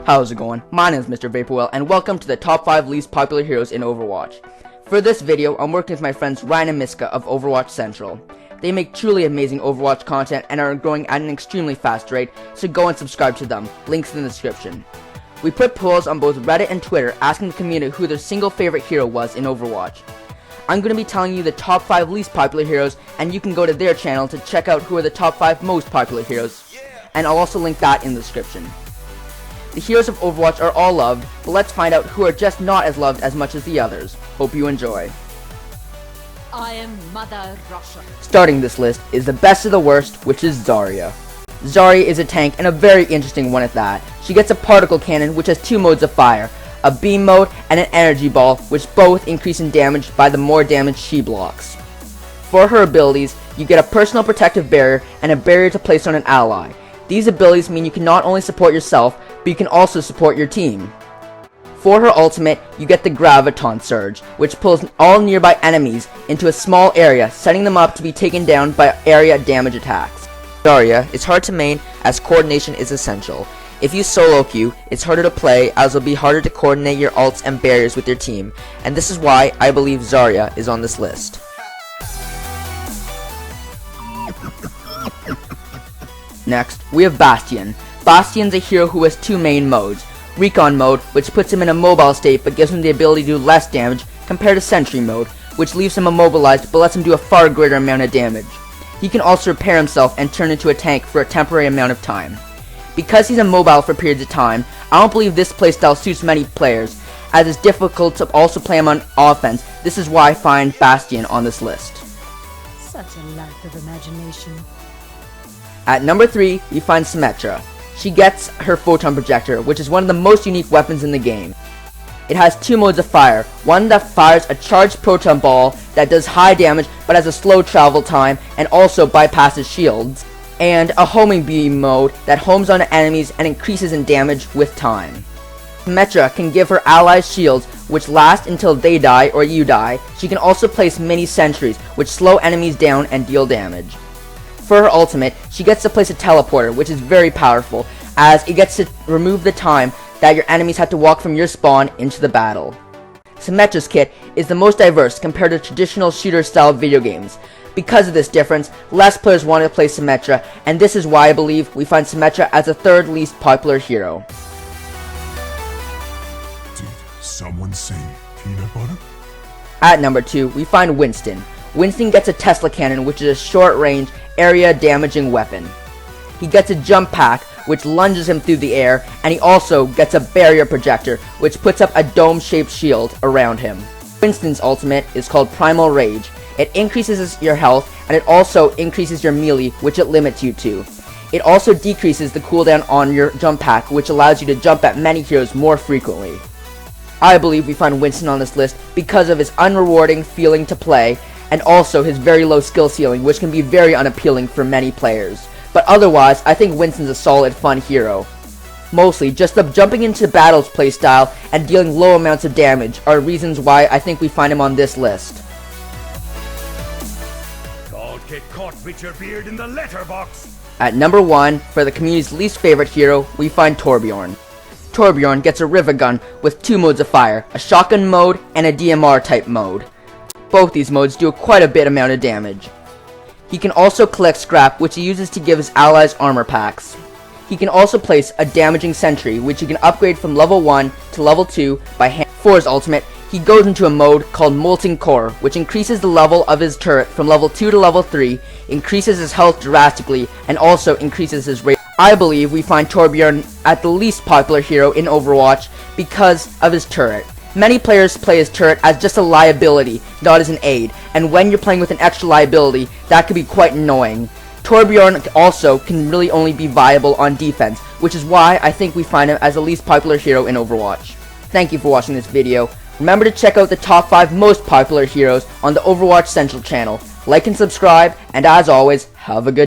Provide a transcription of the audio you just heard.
How's it going? My name is Mr. Vaporwell, and welcome to the top 5 least popular heroes in Overwatch. For this video, I'm working with my friends Ryan and Miska of Overwatch Central. They make truly amazing Overwatch content and are growing at an extremely fast rate, so go and subscribe to them, links in the description. We put polls on both Reddit and Twitter asking the community who their single favorite hero was in Overwatch. I'm going to be telling you the top 5 least popular heroes, and you can go to their channel to check out who are the top 5 most popular heroes, and I'll also link that in the description. The heroes of Overwatch are all loved, but let's find out who are just not as loved as much as the others. Hope you enjoy. I am Mother Russia. Starting this list is the best of the worst, which is Zarya. Zarya is a tank, and a very interesting one at that. She gets a particle cannon, which has 2 modes of fire, a beam mode and an energy ball, which both increase in damage by the more damage she blocks. For her abilities, you get a personal protective barrier and a barrier to place on an ally. These abilities mean you can not only support yourself, but you can also support your team. For her ultimate, you get the Graviton Surge, which pulls all nearby enemies into a small area, setting them up to be taken down by area damage attacks. Zarya is hard to main as coordination is essential. If you solo queue, it's harder to play as it'll be harder to coordinate your ults and barriers with your team, and this is why I believe Zarya is on this list. Next, we have Bastion. Bastion's a hero who has 2 main modes. Recon mode, which puts him in a mobile state but gives him the ability to do less damage, compared to Sentry mode, which leaves him immobilized but lets him do a far greater amount of damage. He can also repair himself and turn into a tank for a temporary amount of time. Because he's immobile for periods of time, I don't believe this playstyle suits many players, as it's difficult to also play him on offense. This is why I find Bastion on this list. Such a lack of imagination. At number 3, we find Symmetra. She gets her Photon Projector, which is one of the most unique weapons in the game. It has 2 modes of fire, one that fires a charged proton ball that does high damage but has a slow travel time and also bypasses shields, and a homing beam mode that homes on enemies and increases in damage with time. Symmetra can give her allies shields which last until they die or you die. She can also place mini sentries which slow enemies down and deal damage. For her ultimate, she gets to place a teleporter, which is very powerful, as it gets to remove the time that your enemies have to walk from your spawn into the battle. Symmetra's kit is the most diverse compared to traditional shooter-style video games. Because of this difference, less players want to play Symmetra, and this is why I believe we find Symmetra as the 3rd least popular hero. Did someone say peanut butter? At number 2, we find Winston. Winston gets a Tesla Cannon, which is a short-range, area-damaging weapon. He gets a Jump Pack, which lunges him through the air, and he also gets a Barrier Projector, which puts up a dome-shaped shield around him. Winston's ultimate is called Primal Rage. It increases your health, and it also increases your melee, which it limits you to. It also decreases the cooldown on your Jump Pack, which allows you to jump at many heroes more frequently. I believe we find Winston on this list because of his unrewarding feeling to play, and also his very low skill ceiling, which can be very unappealing for many players. But otherwise, I think Winston's a solid, fun hero. Mostly, just the jumping into battles playstyle and dealing low amounts of damage are reasons why I think we find him on this list. Don't get caught with your beard in the letterbox! At number 1, for the community's least favorite hero, we find Torbjorn. Torbjorn gets a Rivet Gun with 2 modes of fire, a shotgun mode and a DMR type mode. Both these modes do quite a bit amount of damage. He can also collect scrap, which he uses to give his allies armor packs. He can also place a damaging sentry, which he can upgrade from level 1 to level 2 by hand. For his ultimate, he goes into a mode called Molten Core, which increases the level of his turret from level 2 to level 3, increases his health drastically, and also increases his rate. I believe we find Torbjorn at the least popular hero in Overwatch because of his turret. Many players play his turret as just a liability, not as an aid, and when you're playing with an extra liability, that can be quite annoying. Torbjorn also can really only be viable on defense, which is why I think we find him as the least popular hero in Overwatch. Thank you for watching this video. Remember to check out the top 5 most popular heroes on the Overwatch Central channel. Like and subscribe, and as always, have a good